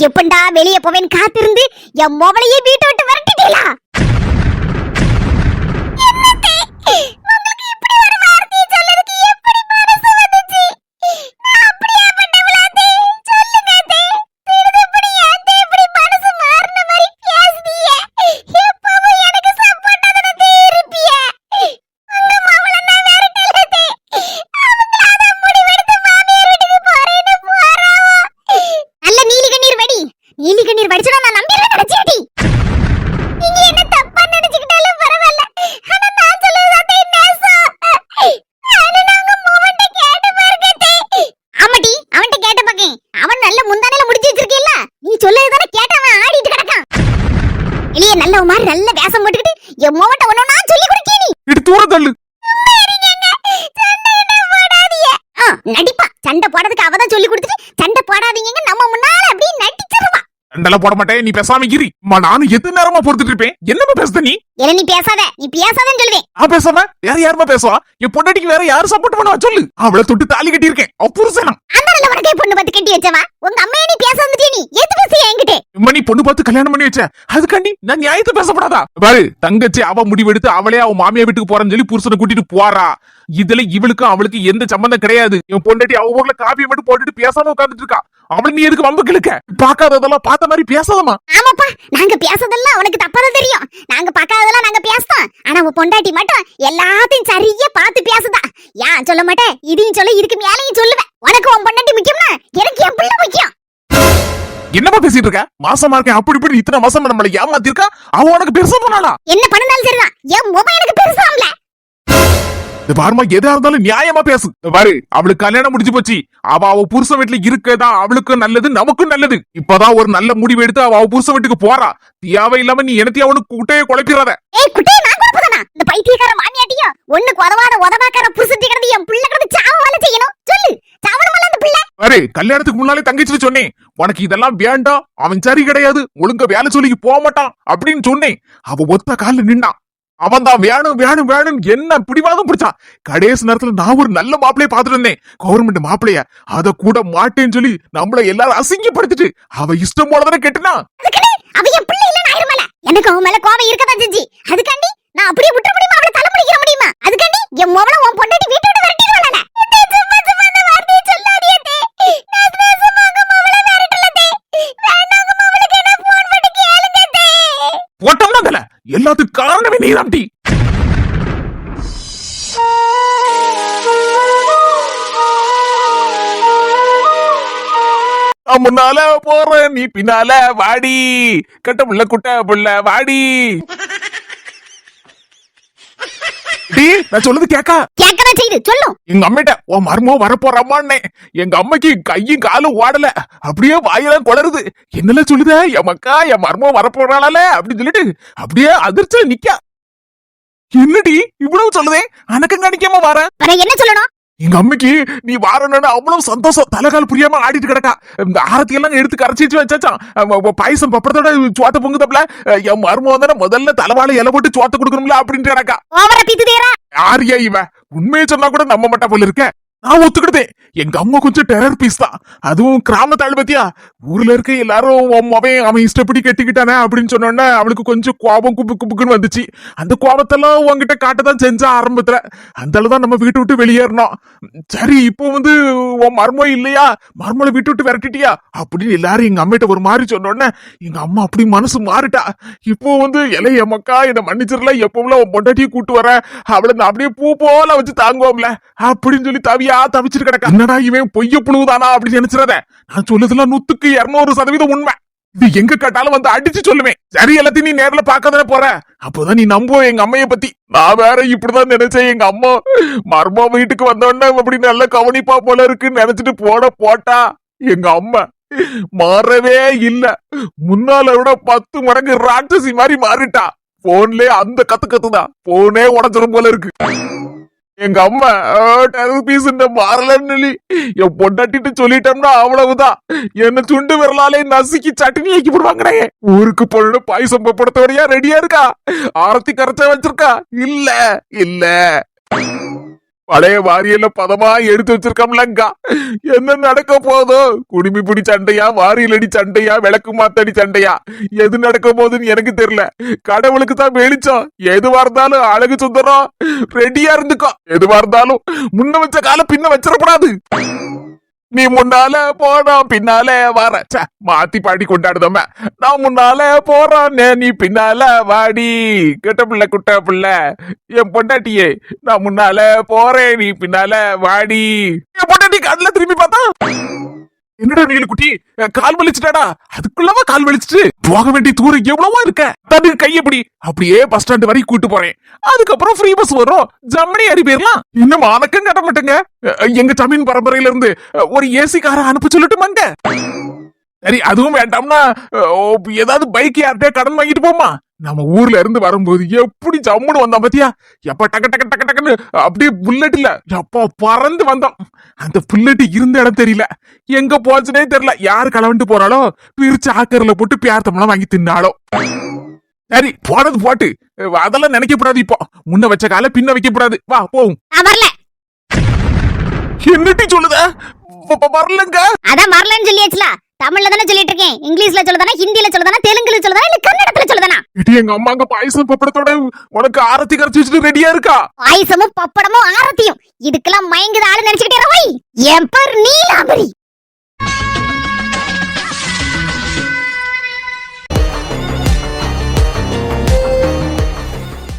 எப்பண்டா வெளியே போவேன் காத்திருந்து என் மொபைலையே வீட்டை விட்டு விரட்டிட்டீங்களா? நல்ல வேஷம் போட்டுக்கிட்டு என் மோவட்ட ஒண்ணா சொல்லி கொடுக்கே நீ இடி தூர தள்ளு. நடிப்பா சண்டை போடுறதுக்கு அவதான் சொல்லி கொடுத்துட்டு சண்டை போடாதீங்க நம்ம முன்னால அப்படியே நடிச்சிருவா. சண்டெல்லாம் போட மாட்டேன், நீ பேசாம இரு. நானும் எத்தனை நேரமா பொறுத்துட்டு இருப்பேன். என்னமா பேசுத நீ? இல்ல நீ பேசாதன்னு சொல்லுவேன். நான் பேசாம வேற யாருமா பேசுவா? என் பொண்டாட்டிக்கு வேற யாரு சப்போர்ட் பண்ணுவா சொல்லு? அவளை தொட்டு தாலி கட்டி இருக்கேன். புருஷனா அந்த உனக்கே பொண்ணு பார்த்து கட்டி வச்சவா? உங்க அம்மையை நீ பேச வந்துட்டே நீ எது பேசிய என்கிட்ட? இம்மா நீ பொண்ணு பார்த்து கல்யாணம் பண்ணி வச்ச அதுக்காண்டி நான் நியாயத்தை பேசப்படாதா? பாரு தங்கச்சி அவ முடிவெடுத்து அவளே அவ மாமியா வீட்டுக்கு போறன்னு சொல்லி புருஷனை கூட்டிட்டு போறா. இதுல இவளுக்கும் அவளுக்கு எந்த சம்பந்தம் கிடையாது. என் பொண்டாட்டி அவ ஊர்ல காபியை மட்டும் போட்டுட்டு பேசாம உட்காந்துட்டு இருக்கா. அவளை நீ எதுக்கு வம்பு கிழக்க? பாக்காததெல்லாம் பார்த்த மாதிரி பேசாதமா? ஆமாப்பா, நாங்க பேசதெல்லாம் உனக்கு தப்பாதான் தெரியும். நாங்க பாக்காததெல்லாம் நாங்க பேசலாம். ஆனா உன் பொண்டாட்டி மட்டும் எல்லாத்தையும் சரியா பார்த்து பேசுதா. ஏன் சொல்ல மாட்டேன்? இதையும் சொல்ல, இதுக்கு மேலையும் சொல்லுவேன். உனக்கு உன் பொண்டாட்டி முக்கியம்னா எனக்கு என் பிள்ளை முக்கியம். என்னப்பா பேசிட்டு இருக்க? மாசமா இருக்கேன் அப்படி இப்படி இத்தனை மாசம் நம்மள ஏமாத்திருக்கா. அவ உனக்கு பெருசா போனாளா? என்ன பண்ணனாலும் சரிதான், என் மொபைல் எனக்கு பெருசாம்ல. பாருமா, எதா இருந்தாலும் நியாயமா பேசு. பாரு, அவளுக்கு கல்யாணம் முடிஞ்சு போச்சு. அவ புருஷன் வீட்டுல இருக்கதான் அவளுக்கும் நல்லது, நமக்கும் நல்லது. இப்பதான் ஒரு நல்ல முடிவு எடுத்து அவ புருஷன் வீட்டுக்கு போறா. தேவை இல்லாம நீ எனத்தையும் அவனுக்கு குட்டையை குழப்பிடாத. இந்த பைத்தியக்கார மாமியாட்டியும் ஒண்ணுக்கு உதவாக்கார புருஷன் கிடந்து என் பிள்ளை கிடந்து சாவ செய்யணும் சொல்லு. சாவணுமல்ல அந்த பிள்ளை. பாரு, கல்யாணத்துக்கு முன்னாலே தங்கச்சிட்டு சொன்னேன், உனக்கு இதெல்லாம் வேண்டாம், அவன் சரி கிடையாது, ஒழுங்க வேலை சொல்லிக்கு போக மாட்டான் அப்படின்னு சொன்னேன். அவ ஒத்த கால நின்னான். அவன் தான் வேணும் வேணும் வேணும் என்ன பிடிவாதம் பிடிச்சான். கடைசி நேரத்துல நான் ஒரு நல்ல மாப்பிளைய பாத்துட்டு இருந்தேன், கவர்மெண்ட் மாப்பிளைய. அத கூட மாட்டேன்னு சொல்லி நம்மள எல்லாரும் அசிங்கப்படுத்திட்டு அவ இஷ்டம் போலதானே கெட்டுனா. அவ என் பிள்ளை இல்ல நாயிருமல. எனக்கு அவன் மேல கோபம் இருக்கதான் செஞ்சு. அதுக்காண்டி நான் அப்படியே விட்டு முடியுமா? அவளை தலை முடிக்கிற முடியுமா? அதுக்காண்டி என் மோவள உன் பொண்டாட்டி வீட்டை விட்டு விரட்டிடுவாள. எல்லாத்துக்கும் காரணமே நீதான்டி. முன்னால போற நீ பின்னால வாடி, கட்ட புள்ள குட்ட புள்ள வாடி. நான் சொல்லுது கேட்கதான் செய்து சொல்லும். எங்க அம்மிட்ட உன் மர்மோ வரப்போறம்மான்னு. எங்க அம்மைக்கு கையும் காலும் ஓடல, அப்படியே வாயெல்லாம் குளருது. என்னெல்லாம் சொல்லுத என் மக்கா, என் மர்மோ வரப்போறாள அப்படின்னு சொல்லிட்டு அப்படியே அதிர்ச்சியில நிக்கா. என்னடி இவ்வளவு சொல்லுதே, அனக்கம் கணிக்காம வர என்ன சொல்லணும்? எங்க அம்மைக்கு நீ வாரணும்னு அவ்வளவு சந்தோஷம், தலைகால் புரியாம ஆடிட்டு கிடக்கா. இந்த ஆரத்தி எல்லாம் எடுத்து கரைச்சி வச்சாச்சான். பாயசம் பப்படத்தோட சோத்த பொங்குதப்ல. என் மரும வந்தா முதல்ல தலைவாழை இலை போட்டு சோத்த கொடுக்கணும்ல அப்படின்ட்டு கிடக்கா. யாரியா இவன்? உண்மையை சொன்னா கூட நம்ப மாட்டா போல இருக்க. நான் ஒத்துக்கிட்டேன், எங்க அம்மா கொஞ்சம் டெரர் பீஸ் தான். அதுவும் கிராமத்தாள் பத்தியா, ஊர்ல இருக்க எல்லாரும் அவன் இஷ்டப்படி கட்டிக்கிட்டானே அப்படின்னு சொன்னோன்னே அவளுக்கு கொஞ்சம் கோபம் குப்புக்குன்னு வந்துச்சு. அந்த கோபத்தெல்லாம் உங்ககிட்ட காட்டதான் செஞ்சா ஆரம்பத்துல. அந்த அளவுதான் நம்ம வீட்டு விட்டு வெளியேறணும். சரி, இப்போ உன் மர்மோ இல்லையா, மர்மலை வீட்டு விட்டு விரட்டிட்டியா அப்படின்னு எல்லாரும் எங்க அம்மிட்ட ஒரு மாதிரி சொன்னோன்னே எங்க அம்மா அப்படி மனசு மாறிட்டா. இப்போ இலைய மக்கா என்ன மன்னிச்சிடல, எப்பவும்ல உன் பொண்டாட்டியை கூட்டு வர, அவளை நான் அப்படியே பூ போல வச்சு தாங்குவோம்ல அப்படின்னு சொல்லி தவிச்சிட்டு கிடக்க. என்னடா இவன் பொய்ய புழுவுதானா அப்படின்னு நினைச்சிடாத. நான் சொல்லுதெல்லாம் 100% உண்மை. இது எங்க கேட்டாலும் அடிச்சு சொல்லுவேன். சரி, எல்லாத்தையும் நீ நேர்ல பாக்கதானே போற, அப்போதான் நீ நம்புவ எங்க அம்மைய பத்தி. நான் வேற இப்படிதான் நினைச்சேன். எங்க அம்மா மர்மோ வீட்டுக்கு வந்தோடனே அப்படி நல்ல கவனிப்பா போல இருக்குன்னு நினைச்சிட்டு போட்டா எங்க அம்மா மாறவே இல்ல. முன்னால விட 10 மடங்கு ராட்சசி மாதிரி மாறிட்டா. போன்லயே அந்த கத்துதான், போனே உடஞ்சிரும் போல இருக்கு. எங்க அம்மா மாறலன்னு என் பொண்டாட்டிட்டு சொல்லிட்டோம்னா அவ்வளவுதான். என்ன துண்டு விரலாலே நசுக்கி சட்னி ஆக்கி போடுவாங்கடே. ஊருக்கு பொண்ணு பாயசம் பப்படத்தோடையா ரெடியா இருக்கா? ஆரத்தி கரைச்சா வச்சிருக்கா? இல்ல பழைய வாரியல்ல பதமா எடுத்து வச்சிருக்கோம்லங்கா. என்ன நடக்க போதோ? குடுமி பிடி சண்டையா, வாரியல் அடி சண்டையா, விளக்கு மாத்தடி சண்டையா, எது நடக்க போகுதுன்னு எனக்கு தெரியல. கடவுளுக்கு தான் வெளிச்சம். எதுவா இருந்தாலும் அழகு சுந்தரம் ரெடியா இருந்துக்கோ. எதுவா இருந்தாலும் முன்ன வச்ச கால பின்ன வச்சிடக்கூடாது. நீ முன்னால போறோம் பின்னால வர. மாத்தி பாடி கொண்டாடுதோம. நான் முன்னால போறோம் நீ பின்னால வாடி. குட்ட பிள்ளை என் பொண்டாட்டியே, நான் முன்னால போறேன் நீ பின்னால வாடி. என் பொண்டாட்டி கண்ணுல திரும்பி பார்த்தா, என்னடா நீலக்குட்டி கால் வலிச்சுட்டாடா? அதுக்குள்ளவா கால் வலிச்சுட்டு போக வேண்டிய தூரம் எவ்வளவோ இருக்க. தனக்கு கையப்படி அப்படியே பஸ் ஸ்டாண்ட் வரைக்கும் கூட்டு போறேன். அதுக்கப்புறம் ஃப்ரீ பஸ் வரும், ஜம்மனி அடி போயிடலாம். இன்னும் அணக்கம் கட்ட மாட்டேங்க. எங்க ஜமீன் பரம்பரையில இருந்து ஒரு ஏசி கார அனுப்ப சொல்லட்டுமாங்க? சரி, அதுவும் வேண்டாம்னா ஏதாவது பைக் யார்கிட்டயே கடன் வாங்கிட்டு போமா. நம்ம ஊர்ல இருந்து வரும்போது எப்படி ஜம்முன்னு வந்தோம் பாத்தியா? எப்ப டக்கு டக்கு டக்கு டக்குன்னு அப்படியே புல்லட் இல்ல, எப்ப பறந்து வந்தோம். அந்த புல்லட் இருந்த இடம் தெரியல, எங்க போச்சுனே தெரியல. யாரு களவண்டு போறாளோ பிரிச்சு ஆக்கர்ல போட்டு பியார்த்தமெல்லாம் வாங்கி தின்னாலோ. சரி, போனது போட்டு அதெல்லாம் நினைக்கப்படாது. இப்போ முன்ன வச்ச கால பின்ன வைக்க கூடாது. வா போவும். என்னட்டி சொல்லுத? வரலங்க. அதான் வரலன்னு சொல்லியாச்சுல. தமிழ்ல தானே சொல்லிட்டு இருக்கேன். இங்கிலீஷ்ல சொல்லுதானா, ஹிந்தில சொல்லுதானா, தெலுங்குல சொல்லுதானா, இல்ல கன்னடத்துல சொல்லுதானா? எங்க அம்மா அங்க பாயசம் பப்படத்தோட உனக்கு ஆரத்தி கரைச்சு வச்சுட்டு ரெடியா இருக்கா. பாயசமும் பப்படமும் ஆரத்தியும் இதுக்கெல்லாம் மயங்குத ஆளு நினைச்சுக்கிட்டே வை. என் பேர் நீலாம்பரி.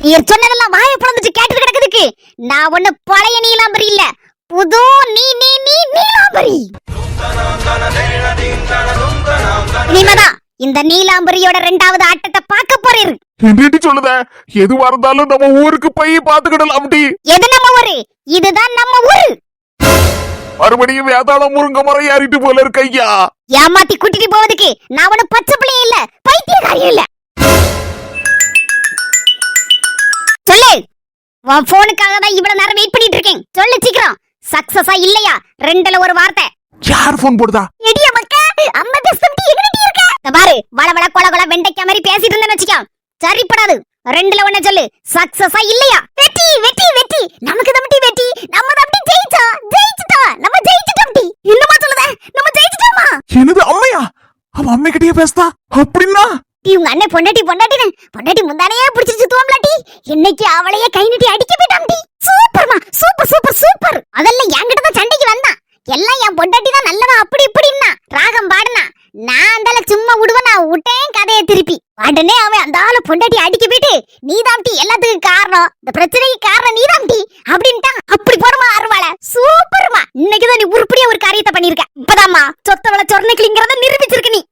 நீ சொன்னதெல்லாம் வாயை பிளந்துட்டு கேட்டுட்டு கிடக்குதுக்கு. நான் ஒண்ணு பழைய நீலாம்பரி இல்ல, புது நீலாம்பரி. இனிமேதான் இந்த நீலாம்பரியோட 2வது ஆட்டத்தை பார்க்க போறீரு. என்னடி சொல்லுத? எதுவா இருந்தாலும் நம்ம ஊருக்கு போய் பாத்துக்கிடலாம். எது நம்ம ஊரு? இதுதான் நம்ம ஊரு. மறுபடியும் வேதாளம் முருங்க முறை ஏறிட்டு போல இருக்கு ஐயா. ஏமாத்தி கூட்டிட்டு போவதுக்கு நான் ஒண்ணு பச்சை பிள்ளையும் இல்ல, பைத்தியக்காரியும் இல்ல. சொல்லு, உன் போனுக்காக தான் இவ்வளவு நேரம் வெயிட் பண்ணிட்டு இருக்கேன். சொல்லு சீக்கிரம். சக்சஸா இல்லையா? 2ல ஒரு வார்த்தை. யார் போன் போடுதா? எடிய மக்கா, அம்மா பேசுறீ எங்கடி இருக்க? பாரு, வள வள கொல கொல வெண்டைக்காய் மாதிரி பேசிட்டு இருந்தேன்னு வச்சுக்க, சரிப்படாது. 2ல ஒண்ணு சொல்லு. சக்சஸா இல்லையா? வெற்றி வெற்றி வெற்றி, நமக்கு தம்பி வெற்றி. நம்ம தம்பி ஜெயிச்சிட்டோம். நம்ம ஜெயிச்சிட்டோம். என்னமா சொல்லுத? நம்ம ஜெயிச்சிட்டோமா? என்னது அம்மையா? அவன் அம்மை கிட்டயே பேசுதா? அப்படின்னா உங்க அண்ணன் பொண்டாட்டி முந்தானையே பிடிச்சிட்டு சுத்துவாம்லாட்டி. இன்னைக்கு அவளையே கை நீட்டி அடிக்க போயிட்டாம்டி. சூப்பர்மா, சூப்பர் சூப்பர் சூப்பர். அதெல்லாம் என்கிட்ட தான் சண்டைக்கு வந்தான். எல்லாம் என் பொண்டாட்டி தான் நல்லவா அப்படி இப்படின்னா ராகம் பாடுனா. நான் அந்தால சும்மா விடுவேன், நான் விட்டேன் கதையை திருப்பி. உடனே அவன் அந்த ஆளு பொண்டாட்டி அடிக்க போயிட்டு, நீதாம்டி எல்லாத்துக்கும் காரணம், இந்த பிரச்சனைக்கு காரணம் நீதாம்டி அப்படின்ட்டான். அப்படி போடுமா அருவாள. சூப்பர்மா, இன்னைக்குதான் நீ உருப்படியா ஒரு காரியத்தை பண்ணிருக்க. இப்பதாம்மா சொத்தவள சொர்ணக்கிளிங்கிறத நிரூபிச்சிருக்க நீ.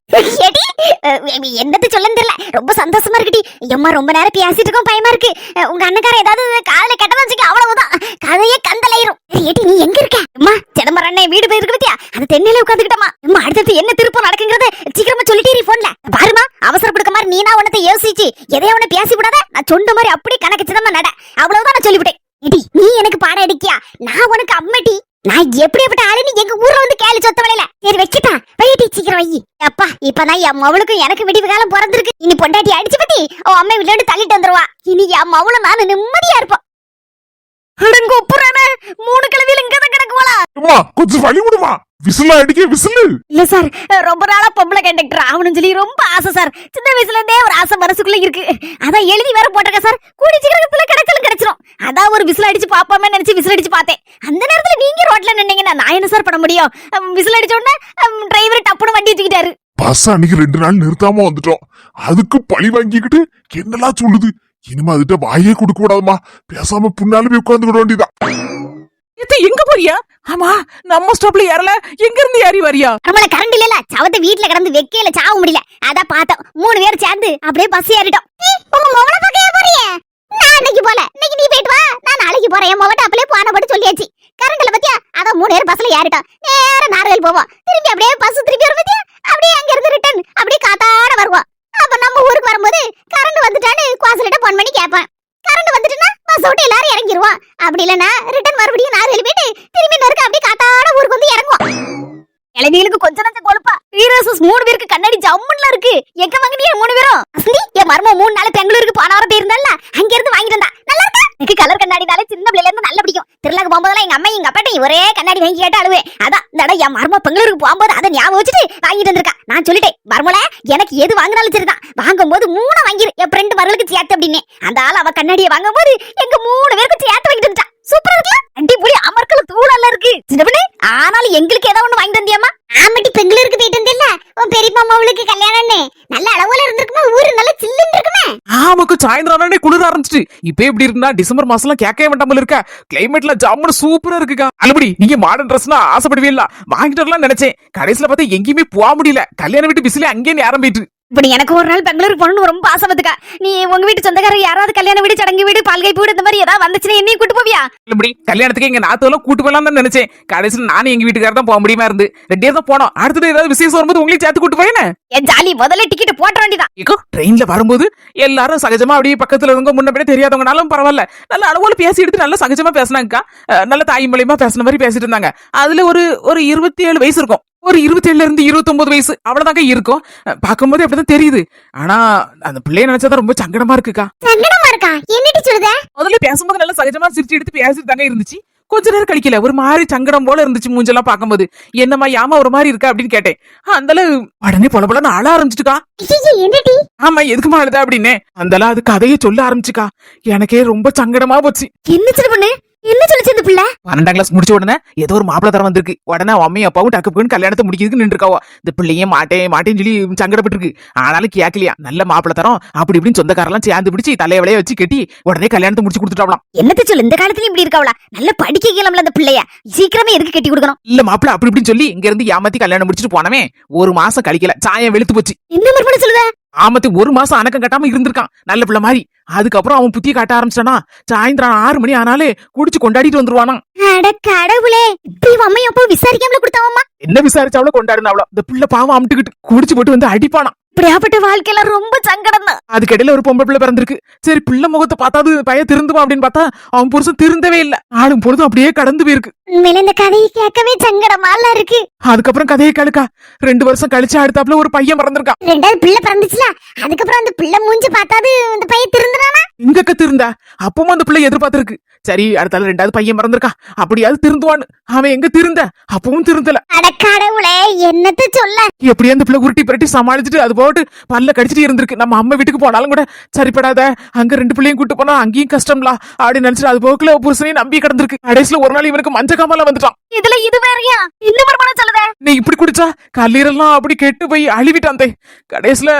என்னது சொல்ல தெரியல, ரொம்ப சந்தோஷமா இருக்குடி. எம்மா ரொம்ப நேரம் பேசிட்டு இருக்கோம், பயமா இருக்கு. உங்க அண்ணக்கார ஏதாவது காதல கெட்டதான் வச்சுக்க, அவ்வளவுதான் கதையே கந்தலாயிரும். ஏடி நீ எங்க இருக்க? அம்மா சிதம்பரம் அண்ணன் வீடு போயிருக்கு பத்தியா, அந்த தென்னையில உட்காந்துக்கிட்டமா. அம்மா அடுத்தது என்ன திருப்பம் நடக்குங்கிறத சீக்கிரமா சொல்லிட்டே போன்ல. பாருமா, அவசரப்படுக்க மாதிரி நீனா உனத்தை யோசிச்சு எதையா உன்ன பேசி விடாத. நான் சொன்ன மாதிரி அப்படி கணக்கு சிதமா நட, அவ்வளவுதான் நான் சொல்லிவிட்டேன். இடி நீ எனக்கு பாடம் அடிக்கியா, நான் உனக்கு அம்மட்டி. நான் எப்படிப்பட்ட ஆளுன்னு எங்க ஊர்ல வந்து கேளு சொத்த வலையில. சரி வச்சுட்டா, வையட்டி சீக்கிரம் வை. அப்பா இப்பதான் என் மவளுக்கும் எனக்கு விடிவு காலம் பிறந்திருக்கு. இனி பொண்டாட்டி அடிச்சு பத்தி அவன் அம்மை விளையாண்டு தள்ளிட்டு வந்துருவா. இனி என் மவளும் நானும் நிம்மதியா இருப்போம். ஒப்புறானே 3 கிழவியில இங்கதான் கிடக்குவாளா? கொஞ்சம் வழி விடுமா. விசிலா அடிக்க விசிலு இல்ல சார், ரொம்ப நாளா பொம்பளை கண்டக்டர் ஆகணும்னு சொல்லி ரொம்ப ஆசை சார். சின்ன வயசுல இருந்தே ஒரு ஆசை மனசுக்குள்ள இருக்கு. அதான் எழுதி வேற போட்டிருக்கேன் சார். கூடி சீக்கிரத்துல கிடைச்சாலும் கிடைச்சிரும். அதான் ஒரு விசில் அடிச்சு பாப்பாமே நினைச்சு விசில் அடிச்சு பார்த்தேன். அந்த நேரத்துல நீங்க ரோட்ல நின்னீங்கன்னா நான் என்ன சார் பண்ண முடியும்? விசில் அடிச்ச உடனே டிரைவர் டப்புன்னு வண்டி தூக்கிட்டாரு. பஸ் அன்னைக்கு 2 நாள் நிறுத்தாம வந்துட்டோம். அதுக்கு பழி வாங்கிக்கிட்டு என்னெல்லாம் சொல்லுது. இனிமே அதுட்ட வாயே கொடுக்க கூடாதுமா. பேசாம பின்னாலுமே உட்கார்ந்து வேண்டியதான். எங்க போறியா? ஆமா, நம்ம ஸ்டாப்ல ஏறல, எங்க இருந்து ஏறி வரியா? நம்மள கரண்ட் இல்லல, சவத்தை வீட்ல கிடந்து வெக்கையில சாவ முடியல. அதான் பார்த்தோம் 3 பேர் சேர்ந்து அப்படியே பஸ் ஏறிட்டோம். உங்க மவள பக்கையா போறியே? நான் அன்னைக்கு போல, இன்னைக்கு நீ போயிட்டு வா, நான் நாளைக்கு போறேன். என் மவட்ட அப்படியே போன படி சொல்லியாச்சு. கரண்ட்ல பத்தியா, அதான் 3 பேர் பஸ்ல ஏறிட்டோம். நேரா நார்வேல் போவோம். திரும்பி அப்படியே பஸ் திருப்பி வரும் பத்தியா, அப்படியே அங்க இருந்து ரிட்டர்ன் அப்படியே காத்தாட வருவோம். அப்ப நம்ம ஊருக்கு வரும்போது கரண்ட் வந்துட்டான்னு குவாசலிட்ட போன் பண்ணி கேட்பேன். கரண்ட் வந்துட்டுனா பஸ் விட்டு எல்லாரும் இறங்கிடுவோம். அப்படி இல்லனா ரிட்டர்ன் மறுபடியும் நார்வேல் போயிட்டு திரும்பி நறுக்கு அப்படியே காத்தாட ஊருக்கு வந்து இறங்குவோம். இளைஞர்களுக்கு கொஞ்ச நஞ்ச கொழுப்பா. 3 பேருக்கு கண்ணாடி ஜம்முன்ல இருக்கு. எங்க வாங்குனீங்க 3 பேரும்? என் மர்மம் 3 நாள் பெங்களூருக்கு போன வாரம் போயிருந்தால, அங்க இருந்து வாங்கிட்டு வந்தா. நல்லா இருக்கா? எனக்கு கலர் கண்ணாடினாலே சின்ன பிள்ளைல இருந்து நல்ல பிடிக்கும். திருவிழாக்கு போகும்போதெல்லாம் எங்க அம்மா எங்க அப்பாட்ட ஒரே கண்ணாடி வாங்கி கேட்டு அழுவேன். அதான் இந்த இடம் என் மருமக பெங்களூருக்கு போகும்போது அதை ஞாபகம் வச்சுட்டு வாங்கிட்டு வந்திருக்கா. நான் சொல்லிட்டேன் மருமல எனக்கு எது வாங்கினாலும் சரிதான், வாங்கும்போது 3 வாங்கிரு என் ஃப்ரெண்டு மருளுக்கு சேர்த்து அப்படின்னு. அந்த ஆள் அவ கண்ணாடியை வாங்கும்போது எங்க 3 பேருக்கு சேர்த்து வாங்கிட்டு வந்துட்டா. சூப்பரா இருக்குல்ல, அடிப்பொலி அமர்க்கல தூளல்ல இருக்கு சின்ன பொண்ணு. ஆனாலும் எங்களுக்கு ஏதோ ஒண்ணு வாங்கிட்டு வந்தியாமா? ஆமாட்டி பெங்களூருக்கு போயிட்டு வந்தில்ல உன் பெரியப்பா அம்மாவுக்கு கல்யாணம்னு. நல்ல அளவுல இருந்திருக்குமா, ஊரு நல்ல சில்லுன்னு இருக்குமே. ஆமாக்கு சாயந்தரம் குளிர ஆரம்பிச்சிட்டு இப்ப எப்படி இருக்குன்னா டிசம்பர் மாசம் எல்லாம் கேட்கவே வேண்டாமல் இருக்கா. கிளைமேட்ல ஜம்முன்னு சூப்பரா இருக்குக்கா. அலுபடி நீங்க மாடர்ன் ட்ரெஸ்னா ஆசைப்படுவே இல்ல, வாங்கிட்டு வரலாம் நினைச்சேன். கடைசியில பார்த்தா எங்கேயுமே போக முடியல. கல்யாணம் வீட்டு பிசில அங்கேயே நேரம் போயிட்டு. இப்படி எனக்கு ஒரு நாள் பெங்களூருக்கு போகணும்னு ரொம்ப ஆசை வந்துக்கா. நீ உங்க வீட்டு சொந்தக்காரர் யாராவது கல்யாண வீடு, சடங்கு வீடு, பால்கை வீடு இந்த மாதிரி ஏதாவது வந்துச்சுன்னா என்னையும் கூட்டு போவியா? இல்லபடி கல்யாணத்துக்கு எங்க நாத்தெல்லாம் கூட்டு போலாம் தான் நினைச்சேன். கடைசியில் நானும் எங்க வீட்டுக்காரர் தான் போக முடியுமா இருந்து 2 பேர் தான் போனோம். அடுத்தது ஏதாவது விசேஷம் வரும்போது உங்களையும் சேர்த்து கூட்டு போயேனே. என் ஜாலி முதல்ல டிக்கெட் போட்ட வேண்டியதான். ஏகோ ட்ரெயின்ல வரும்போது எல்லாரும் சகஜமா அப்படியே பக்கத்துல இருங்க, முன்ன பின்ன தெரியாதவங்கனாலும் பரவாயில்ல நல்ல அளவுல பேசி எடுத்து நல்லா சகஜமா பேசினாங்கக்கா. நல்ல தாய் மூலியமா பேசின மாதிரி பேசிட்டு இருந்தாங்க. அதுல ஒரு 27 வயசு இருக்கும். ஒரு 27ல இருந்து 29 வயசு அவ்வளவுதாங்க இருக்கும். பார்க்கும்போது அப்படிதான் தெரியுது. ஆனா அந்த பிள்ளைய நினைச்சாதான் ரொம்ப சங்கடமா இருக்குக்கா. சங்கடமா இருக்கா? என்னடி சொல்லுத? முதல்ல பேசும்போது நல்லா சகஜமா சிரிச்சு எடுத்து பேசிட்டு தாங்க இருந்துச்சு. கொஞ்ச நேரம் கழிக்கல ஒரு மாதிரி சங்கடம் போல இருந்துச்சு மூஞ்செல்லாம் பார்க்கும்போது. என்னம்மா யாமா ஒரு மாதிரி இருக்கா அப்படின்னு கேட்டேன். அந்த உடனே பொல அழ ஆரம்பிச்சுட்டுக்கா. என்னடி? ஆமா எதுக்குமா அழுதா அப்படின்னு அந்த அது கதையை சொல்ல ஆரம்பிச்சுக்கா. எனக்கே ரொம்ப சங்கடமா போச்சு. என்ன சொல்ல பொண்ணு? என்ன சொல்லுச்சு இந்த பிள்ளை? 12ஆம் கிளாஸ் முடிச்ச உடனே ஏதோ ஒரு மாப்பிள தரம் வந்திருக்கு. உடனே அம்மையும் அப்பாவும் டக்குன்னு கல்யாணத்தை முடிக்கிறதுக்கு நின்றுருக்காவோ. இந்த பிள்ளையும் மாட்டேன்னு சொல்லி சங்கடப்பட்டிருக்கு. ஆனாலும் கேட்கலையா. நல்ல மாப்பிள தரம் அப்படி இப்படின்னு சொந்தக்காரெல்லாம் சேர்ந்து பிடிச்சி தலைய வச்சு கட்டி உடனே கல்யாணத்தை முடிச்சு கொடுத்துட்டாவலாம். என்னத்த சொல்லு, இந்த காலத்துல இப்படி இருக்கவளா? நல்ல படிக்க கேளம்ல அந்த பிள்ளைய, சீக்கிரமே எதுக்கு கட்டி கொடுக்கணும்? இல்ல மாப்பிள அப்படி இப்படின்னு சொல்லி இங்க இருந்து ஏமாத்தி கல்யாணம் முடிச்சுட்டு போனவே 1 மாசம் கழிக்கல சாயம் வெளுத்து போச்சு. என்ன மறுபடியும் சொல்லுத? ஆமத்து 1 மாசம் அணக்கம் கட்டாம இருந்திருக்கான் நல்ல பிள்ளை மாதிரி. அதுக்கப்புறம் அவன் புத்திய காட்ட ஆரம்பிச்சானா சாயந்தரம் 6 மணி ஆனாலே குடிச்சு கொண்டாடிட்டு வந்துருவானா. அட கடவுளே, இப்படி அம்மையும் அப்போ விசாரிக்காமல கொடுத்தாவம்மா? என்ன விசாரிச்சாவளோ கொண்டாடுனா அவ்வளோ. இந்த பிள்ளை பாவம் அமுட்டுக்கிட்டு குடிச்சு போட்டு வந்து அடிப்பானா. இப்படியாப்பட்ட வாழ்க்கையில ரொம்ப சங்கடம் தான். அதுக்கிடையில ஒரு பொம்பளை பிள்ளை பிறந்திருக்கு. சரி பிள்ளை முகத்தை பார்த்தாது பைய திருந்துவான் அப்படின்னு பார்த்தா அவன் புருஷன் திருந்தவே இல்ல. ஆளும் பொழுதும் அப்படியே கடந்து போயிருக்கு. உண்மையில இந்த கதையை கேட்கவே சங்கடமால இருக்கு. அதுக்கப்புறம் கதையை கேளுக்கா. 2 வருஷம் கழிச்சு அடுத்தாப்புல ஒரு பையன் பிறந்திருக்கான். 2வது பிள்ளை பிறந்துச்சுல, அதுக்கப்புறம் அந்த பிள்ளை மூஞ்சி பார்த்தாது இந்த பையன் திருந்துறானா? இங்கக்க திருந்தா அப்பவும் அந்த பிள்ளை எதிர்பார்த்திருக்கு. சரி அடுத்தால 2வது பையன் பிறந்திருக்கான், அப்படியாவது திருந்துவான்னு. அவன் எங்க திருந்த அப்பவும் திருந்தல. அட கடவுளே, என்னத்த சொல்ல? எப்படியா அந்த பிள்ளை உருட்டி புரட்டி சமாளிச்சுட்டு அது போட்டு பல்ல கடிச்சிட்டு இருந்திருக்கு. நம்ம அம்மா வீட்டுக்கு போனாலும் கூட சரிப்படாத, அங்க 2 பிள்ளையும் கூட்டு போனா அங்கேயும் கஷ்டம்லா அப்படின்னு நினைச்சிட்டு அது போக்குல புருஷனையும் நம்பி கிடந்திருக்கு. கடைசியில ஒரு நாள் இவனுக்கு மஞ்ச காமால வந்துட்டான். இதுல இது வேறயா? இந்த மறுபடியும் சொல்லுத? நீ இப்படி குடிச்சா கல்லீரெல்லாம் அப்படி கெட்டு போய் அழிவிட்டான். கடைசியில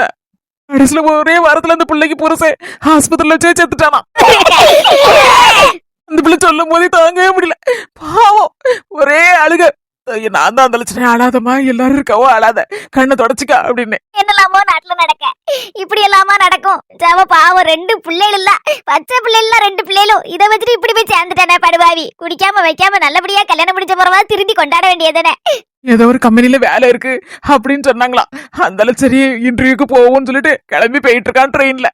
ஒரே வாரத்துல அந்த பிள்ளைக்கு புருஷன் ஆஸ்பத்திரியில வச்சு செத்துட்டானா. அந்த பிள்ளை சொல்லும் போதே தாங்கவே முடியல. பாவம் ஒரே அழுக. நான் தான் அந்த லட்சணம் அழாதமா எல்லாரும் இருக்காவோ அழாத கண்ணை தொடச்சுக்கா அப்படின்னு. என்னலாமோ நாட்டுல நடக்க இப்படி எல்லாமா நடக்கும். ஜாம பாவம் 2 பிள்ளைகள் இல்ல, பச்சை பிள்ளைகள் 2 பிள்ளைகளும் இதை வச்சுட்டு இப்படி போய் சேர்ந்துட்டானே படுவாவி. குடிக்காம வைக்காம நல்லபடியா கல்யாணம் முடிச்ச பிறவா திருந்தி கொண்டாட வேண்டியதானே. ஏதோ ஒரு கம்பெனில வேலை இருக்கு அப்படின்னு சொன்னாங்களாம். அந்த சரி இன்டர்வியூக்கு போவோம்னு சொல்லிட்டு கிளம்பி போயிட்டு இருக்கான் ட்ரெயின்ல.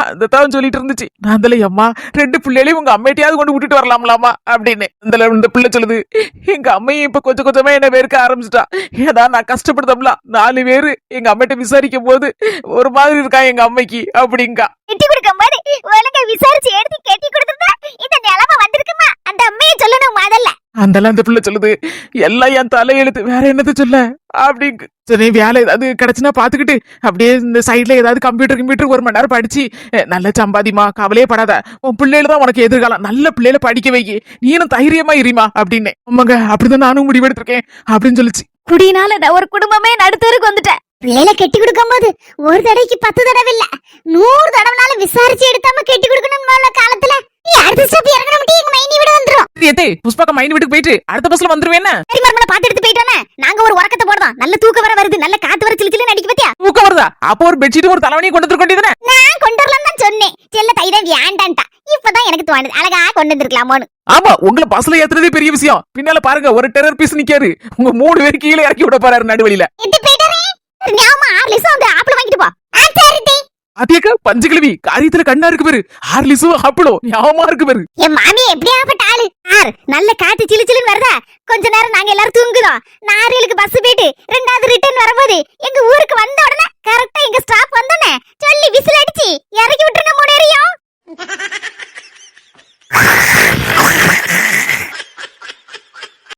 அதான் சொல்லிட்டு இருந்துச்சு. நான் அம்மா 2 பிள்ளைகளையும் உங்க அம்மையிட்டையாவது கொண்டு விட்டுட்டு வரலாம்லாமா அப்படின்னு. இந்த பிள்ளை சொல்லுது, எங்க அம்மையும் இப்ப கொஞ்சம் கொஞ்சமா என்ன வெறுக்க ஆரம்பிச்சுட்டா. ஏதா நான் கஷ்டப்படுத்தம்ல 4 பேரு எங்க அம்மையிட்ட விசாரிக்கும் போது ஒரு மாதிரி இருக்கா எங்க அம்மைக்கு அப்படிங்கா. கட்டி கொடுக்கும் போது ஒழுங்கா விசாரிச்சு எடுத்து கட்டி கொடுத்துட்டா இந்த நிலைமை வந்திருக்குமா? அந்த அம்மையை சொல்லணும் முதல்ல. அந்த பிள்ளை சொல்லுது, எல்லாம் என் தலையெழுத்து, வேற என்னத்த சொல்ல அப்படிங்க. சரி வேலை ஏதாவது கிடைச்சுன்னா பாத்துக்கிட்டு அப்படியே இந்த சைட்ல ஏதாவது கம்ப்யூட்டர் 1 மணி நேரம் படிச்சு நல்ல சம்பாதிமா, கவலையே படாத, உன் பிள்ளைல தான் உனக்கு எதிர்காலம், நல்ல பிள்ளைல படிக்க வைக்கி, நீனும் தைரியமா இருமா அப்படின்னு. ஆமாங்க அப்படிதான் நானும் முடிவெடுத்திருக்கேன் அப்படின்னு சொல்லிச்சு. குடினால ஒரு குடும்பமே நடுத்தருக்கு வந்துட்டேன். பிள்ளைல கட்டி கொடுக்கும் போது ஒரு தடவைக்கு 10 தடவை இல்ல 100 தடவைனாலும் விசாரிச்சு எடுத்தாம கட்டி கொடுக்கணும் காலத்துல. அடுத்த ஸ்டாப் இறங்கணும், எங்க மைனி விட வந்துரும். புஷ்பாக்க மைனி வீட்டுக்கு போயிட்டு அடுத்த பஸ்ல வந்துருவேன். சரி மர்மல பாத்து எடுத்து போயிட்டானே. நாங்க ஒரு உறக்கத்தை போடுறோம், நல்ல தூக்கம் வர வருது, நல்ல காத்து வர சிலு சிலுன்னு அடிக்க பத்தியா? தூக்கம் வருதா? அப்போ ஒரு பெட்ஷீட் ஒரு தலைவணியை கொண்டு வந்து கொண்டிருந்தேன். நான் கொண்டு வரலாம் தான் சொன்னேன். செல்ல தைதான் வேண்டான்டா. இப்பதான் எனக்கு தோணுது அழகா கொண்டு வந்திருக்கலாமோன்னு. ஆமா உங்களை பஸ்ல ஏத்துறதே பெரிய விஷயம். பின்னால பாருங்க ஒரு டெரர் பீஸ் நிக்காரு. உங்க 3 பேர் கீழே இறக்கி விட போறாரு நடுவழியில. ஞாபகம் 6 லிசம் அந்த ஆப்பிள் வாங்கிட்டு போ. அதேக்க பஞ்சகிழவி காரியத்துல கண்ணா இருக்கு பேரு. 6 லிசம் ஆப்பிளும் ஞாபகமா இருக்கு பேரு. என் மாமி எப்படியாப்பட்ட ஆளு. நல்ல காத்து சிலு சிலுன்னு வருதா. கொஞ்ச நேரம் நாங்க எல்லாரும் தூங்குதோம். 4 பஸ் போயிட்டு 2வது ரிட்டர்ன் வரும்போது எங்க ஊருக்கு வந்த உடனே கரெக்டா எங்க ஸ்டாப் வந்தோடனே சொல்லி விசில் அடிச்சு இறக்கி விட்டுருங்க 3 பேரையும்.